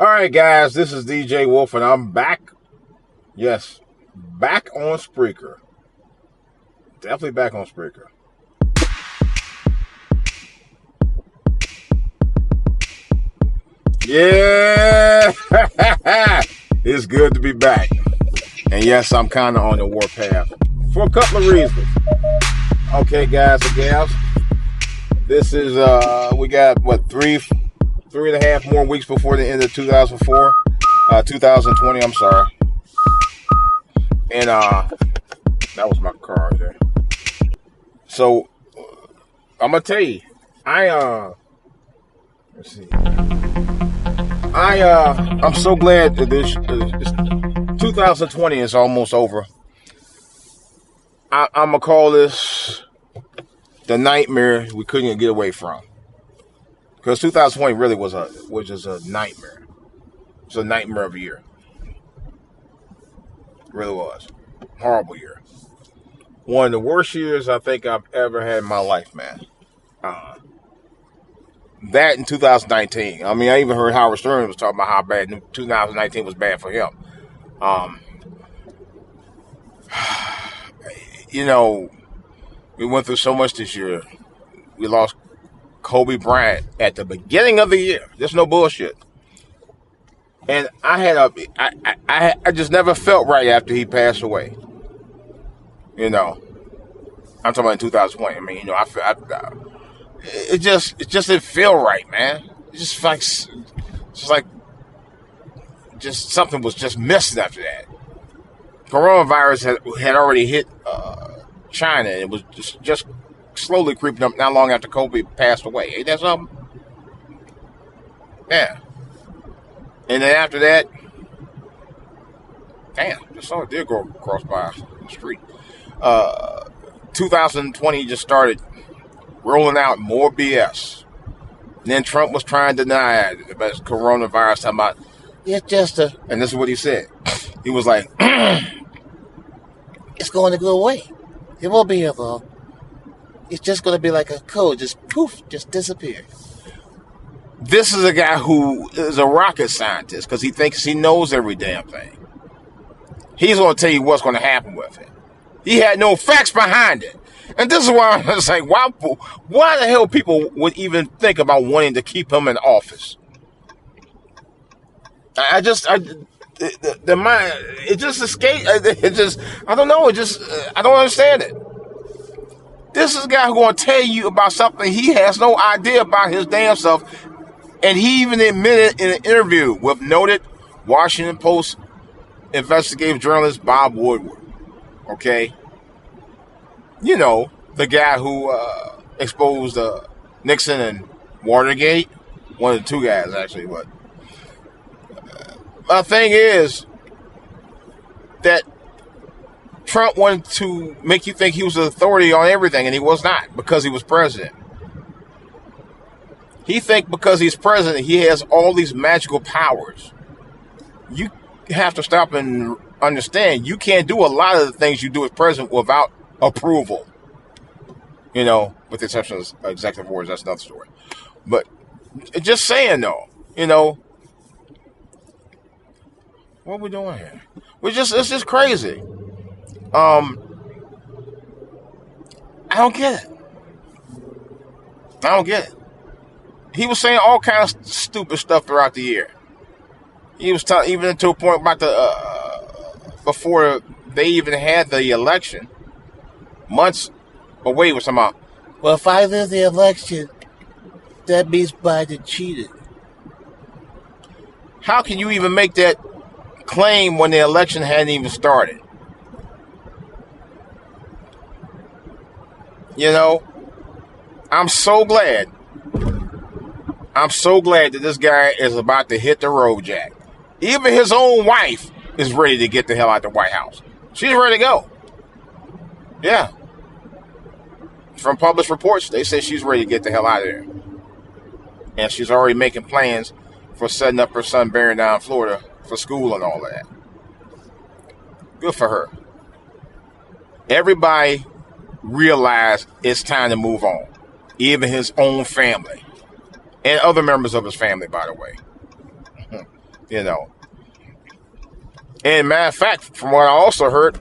All right, guys, this is DJ Wolf, and I'm back. Yes, back on Spreaker. Definitely back on Spreaker. Yeah, it's good to be back. And yes, I'm kind of on the warpath for a couple of reasons. Okay, guys and gals, this is we got what three and a half more weeks before the end of 2020. I'm sorry, and that was my car there. So I'm gonna tell you, let's see. I'm so glad that this 2020 is almost over. I'm gonna call this the nightmare we couldn't get away from, because 2020 really was just a nightmare. It's a nightmare of a year. It really was horrible year. One of the worst years I think I've ever had in my life, man. That in 2019. I mean, I even heard Howard Stern was talking about how bad 2019 was bad for him. You know, we went through so much this year. We lost Kobe Bryant at the beginning of the year. There's no bullshit. And I just never felt right after he passed away. You know, I'm talking about in 2020. I mean, you know, it just didn't feel right, man. It's like something was just missing after that. Coronavirus had already hit China. It was just slowly creeping up not long after Kobe passed away. Ain't that something? Yeah. And then after that, damn, just saw a deer go across by the street. 2020 just started rolling out more BS. And then Trump was trying to deny it about coronavirus, talking about it's just and this is what he said. He was like, it's going to go away. It won't be here long. It's just going to be like a cold, just poof, just disappear. This is a guy who is a rocket scientist because he thinks he knows every damn thing. He's going to tell you what's going to happen with it. He had no facts behind it. And this is why I'm saying, why the hell people would even think about wanting to keep him in office? I don't know. I don't understand it. This is a guy who's going to tell you about something he has no idea about his damn self. And he even admitted in an interview with noted Washington Post investigative journalist Bob Woodward. Okay? You know, the guy who exposed Nixon and Watergate. One of the two guys, actually. But my thing is that Trump wanted to make you think he was the authority on everything, and he was not, because he was president. He think because he's president, he has all these magical powers. You have to stop and understand, you can't do a lot of the things you do as president without approval. You know, with the exception of executive orders, that's another story. But just saying, though, you know, what are we doing here? It's just crazy. I don't get it. He was saying all kinds of stupid stuff throughout the year. He was even to a point about before they even had the election, months away. He was talking about, well, if I lose the election, that means Biden cheated. How can you even make that claim when the election hadn't even started? You know, I'm so glad that this guy is about to hit the road, Jack. Even his own wife is ready to get the hell out of the White House. She's ready to go. Yeah. From published reports, they say she's ready to get the hell out of there. And she's already making plans for setting up her son Barry down in Florida for school and all that. Good for her. Everybody realized it's time to move on. Even his own family. And other members of his family, by the way. you know. And matter of fact, from what I also heard,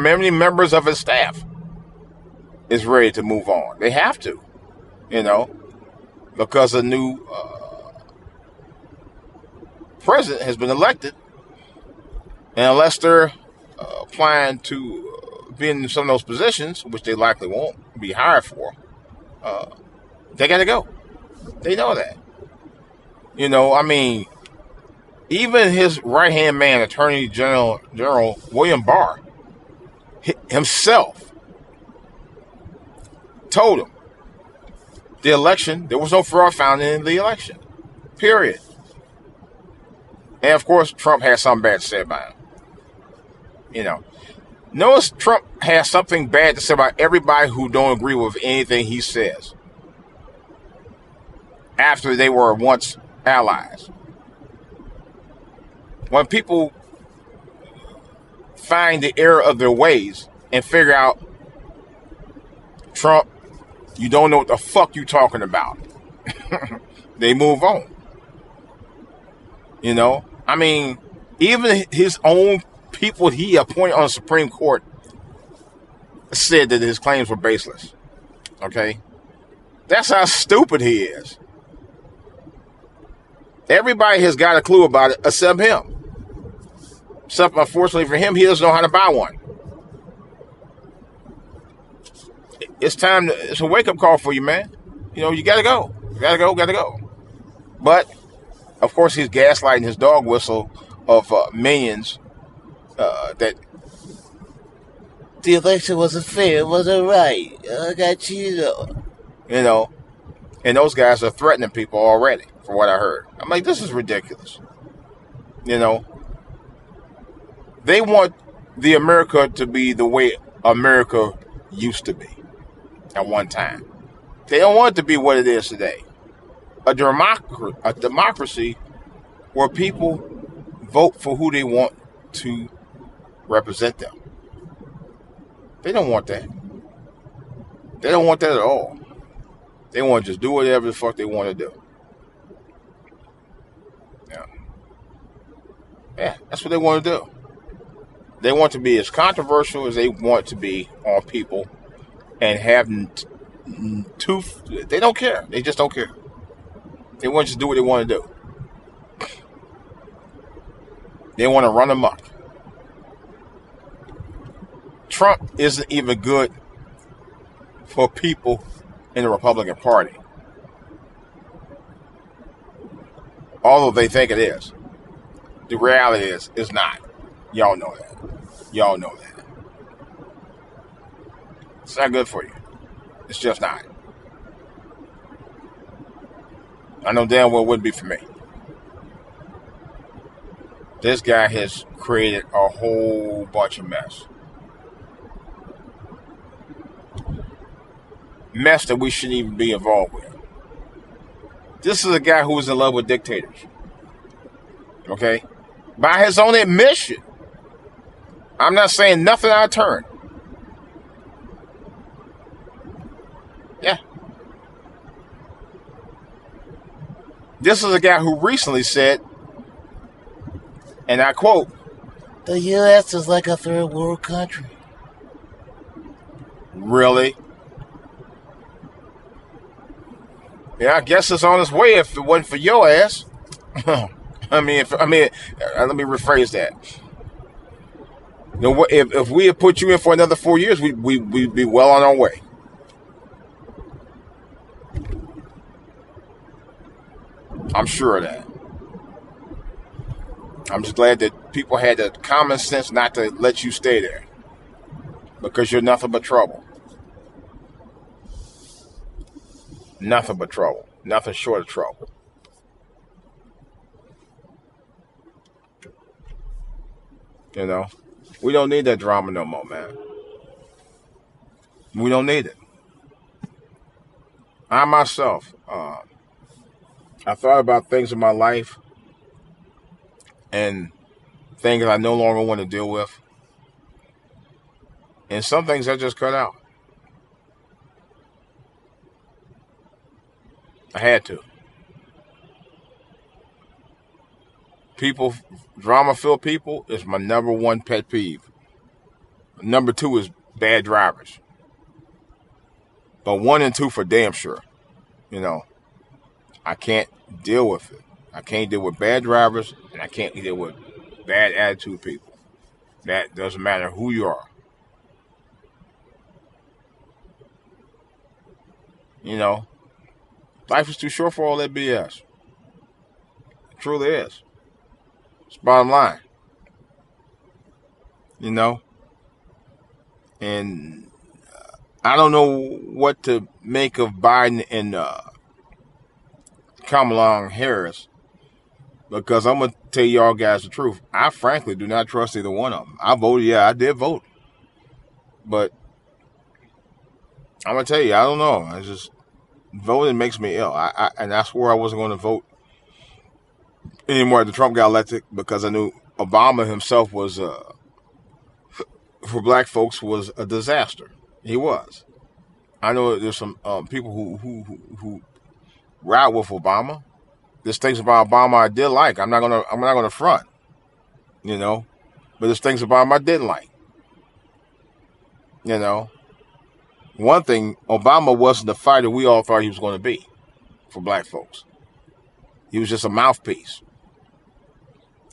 many members of his staff is ready to move on. They have to, you know, because a new president has been elected, and unless they're applying to be in some of those positions, which they likely won't be hired for, they got to go. They know that. You know, I mean, even his right-hand man, Attorney General William Barr, himself told him the election, there was no fraud found in the election. Period. And of course, Trump had something bad to say about him. You know, notice Trump has something bad to say about everybody who don't agree with anything he says after they were once allies. When people find the error of their ways and figure out, Trump, you don't know what the fuck you talking about, they move on. You know, I mean, even his own people he appointed on the Supreme Court said that his claims were baseless. Okay? That's how stupid he is. Everybody has got a clue about it except him. Except, unfortunately for him, he doesn't know how to buy one. It's time to, it's a wake-up call for you, man. You know, you gotta go. Gotta go. But, of course, he's gaslighting his dog whistle of minions that the election wasn't fair, it wasn't right. I got you. You know, and those guys are threatening people already, from what I heard. I'm like, this is ridiculous. You know, they want the America to be the way America used to be at one time. They don't want it to be what it is today. A democracy where people vote for who they want to represent them. They don't want that. They don't want that at all. They want to just do whatever the fuck they want to do. Yeah, that's what they want to do. They want to be as controversial as they want to be on people and have they don't care. They just don't care. They want to just do what they want to do. They want to run amok. Trump isn't even good for people in the Republican Party. Although they think it is. The reality is, it's not. Y'all know that. Y'all know that. It's not good for you. It's just not. I know damn well it wouldn't be for me. This guy has created a whole bunch of mess. Mess that we shouldn't even be involved with. This is a guy who was in love with dictators. Okay? By his own admission. I'm not saying nothing out of turn. Yeah. This is a guy who recently said, and I quote, "The U.S. is like a third world country." Really? Yeah, I guess it's on its way if it wasn't for your ass. let me rephrase that. You know, if we had put you in for another 4 years, we'd be well on our way. I'm sure of that. I'm just glad that people had the common sense not to let you stay there. Because you're nothing but trouble. Nothing but trouble. Nothing short of trouble. You know? We don't need that drama no more, man. We don't need it. I myself, I thought about things in my life and things I no longer want to deal with. And some things I just cut out. I had to. People, drama-filled people is my number one pet peeve. Number two is bad drivers. But 1 and 2 for damn sure. I can't deal with it. I can't deal with bad drivers, and I can't deal with bad attitude people. That doesn't matter who you are. Life is too short for all that BS. It truly is. It's bottom line. And I don't know what to make of Biden and Kamala Harris, because I'm going to tell y'all guys the truth. I frankly do not trust either one of them. I voted, I did vote. But I'm going to tell you, I don't know. I just, voting makes me ill. And I swore I wasn't going to vote anymore after Trump got elected, because I knew Obama himself was, for black folks, was a disaster. He was. I know there's some people who ride with Obama. There's things about Obama I did like. I'm not gonna front, but there's things about him I didn't like. One thing, Obama wasn't the fighter we all thought he was going to be for black folks. He was just a mouthpiece.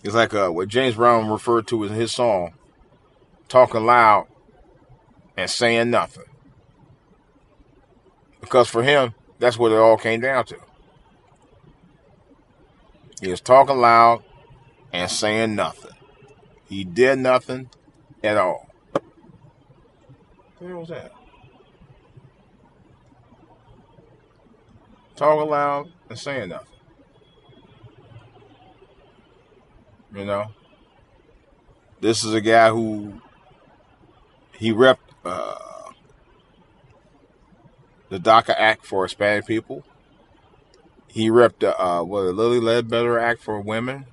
It's like what James Brown referred to in his song, talking loud and saying nothing. Because for him, that's what it all came down to. He was talking loud and saying nothing. He did nothing at all. What the hell was that? Talking loud and saying nothing. This is a guy who he repped the DACA Act for Hispanic people. He repped the Lilly Ledbetter Act for women.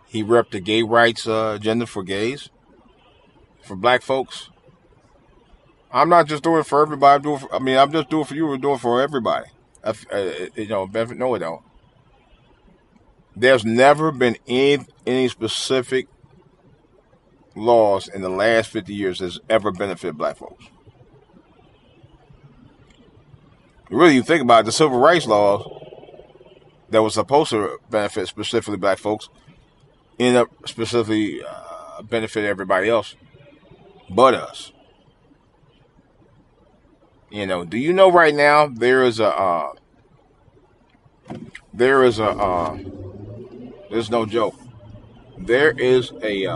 He repped the gay rights agenda for gays, for black folks. I'm not just doing it for everybody. I'm just doing it for you. We're doing it for everybody. Benefit no, it don't. There's never been any specific laws in the last 50 years that's ever benefited black folks. Really, you think about it, the civil rights laws that was supposed to benefit specifically black folks end up specifically benefiting everybody else but us. Do you know right now there's no joke. There is a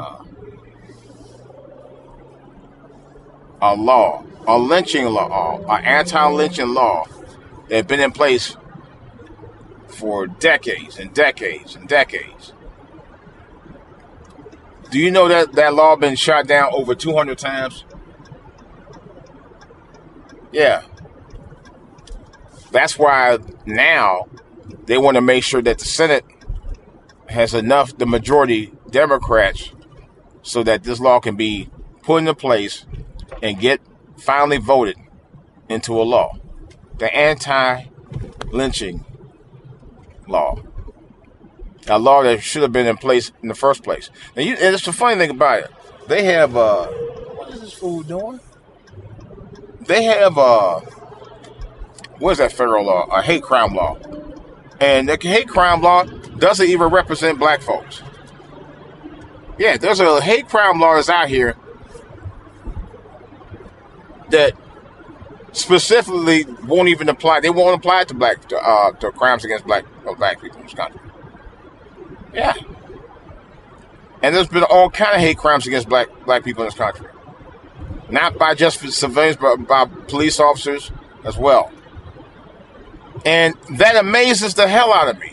law, a lynching law, an anti-lynching law that had been in place for decades and decades and decades. Do you know that law been shot down over 200 times? Yeah. That's why now they want to make sure that the Senate has the majority Democrats, so that this law can be put into place and get finally voted into a law. The anti-lynching law. A law that should have been in place in the first place. And it's the funny thing about it. They have, what is this fool doing? They have, what is that federal law? A hate crime law. And the hate crime law doesn't even represent black folks. Yeah, there's a hate crime law that's out here that specifically won't even apply. They won't apply it to crimes against black people in this country. Yeah. And there's been all kind of hate crimes against black people in this country. Not by just civilians, but by police officers as well. And that amazes the hell out of me.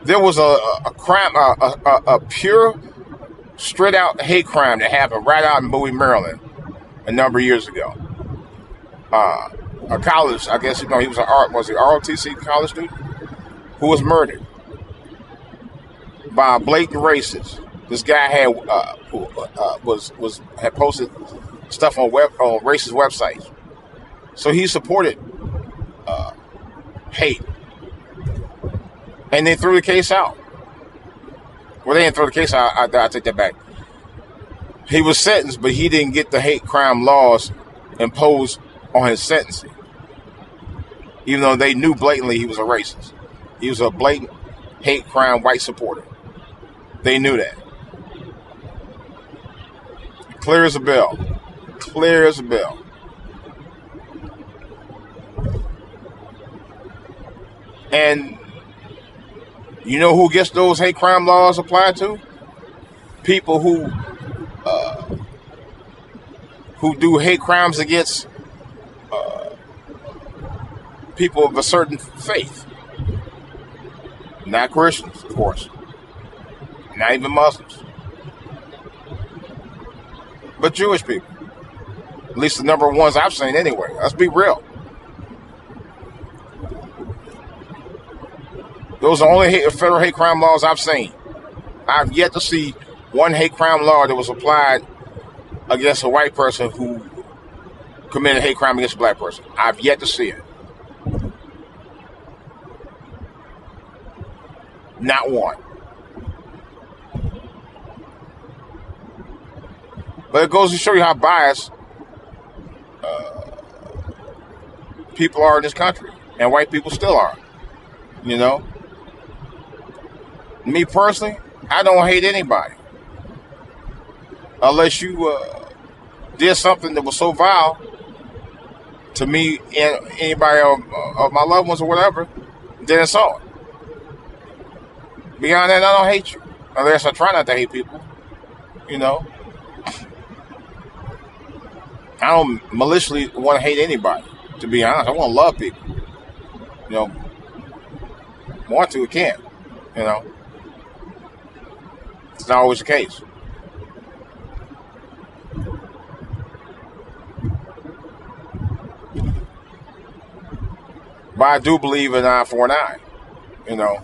There was a crime, a pure, straight out hate crime that happened right out in Bowie, Maryland, a number of years ago. A college, I guess, he was was he ROTC college student who was murdered by a blatant racist. This guy had had posted stuff on racist websites, so he supported hate, and they threw the case out. Well, they didn't throw the case out. I take that back. He was sentenced, but he didn't get the hate crime laws imposed on his sentencing. Even though they knew blatantly he was a racist. He was a blatant hate crime white supporter. They knew that. Clear as a bell. Clear as a bell. And you know who gets those hate crime laws applied to? People who do hate crimes against people of a certain faith. Not Christians, of course. Not even Muslims. But Jewish people. At least the number of ones I've seen anyway. Let's be real. Those are the only federal hate crime laws I've seen. I've yet to see one hate crime law that was applied against a white person who committed a hate crime against a black person. I've yet to see it. Not one. But it goes to show you how biased people are in this country. And white people still are. You know? Me personally, I don't hate anybody. Unless you did something that was so vile to me and anybody of my loved ones or whatever, then it's on. Beyond that, I don't hate you. Unless I try not to hate people. You know? I don't maliciously want to hate anybody, to be honest. I want to love people. You know? Want to, can't. You know? It's not always the case. But I do believe in an eye for an eye. You know?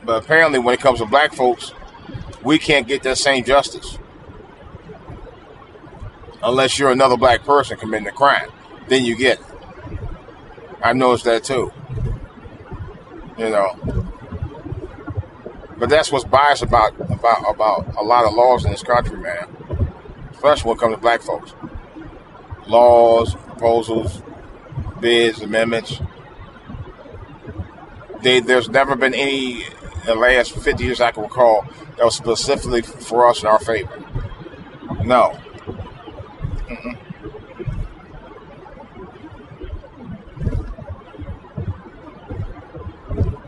But apparently when it comes to black folks, we can't get that same justice. Unless you're another black person committing a crime. Then you get it. I've noticed that too. You know. But that's what's biased about a lot of laws in this country, man. Especially when it comes to black folks. Laws, proposals, bids, amendments. There's never been any in the last 50 years I can recall that was specifically for us in our favor. No. Mm-mm.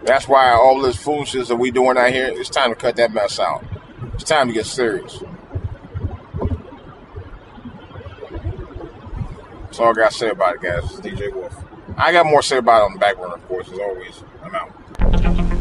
That's why all this foolishness that we doing out here, it's time to cut that mess out. It's time to get serious. That's all I got to say about it, guys. It's DJ Wolf. I got more to say about it on the back burner, of course, as always. I'm out.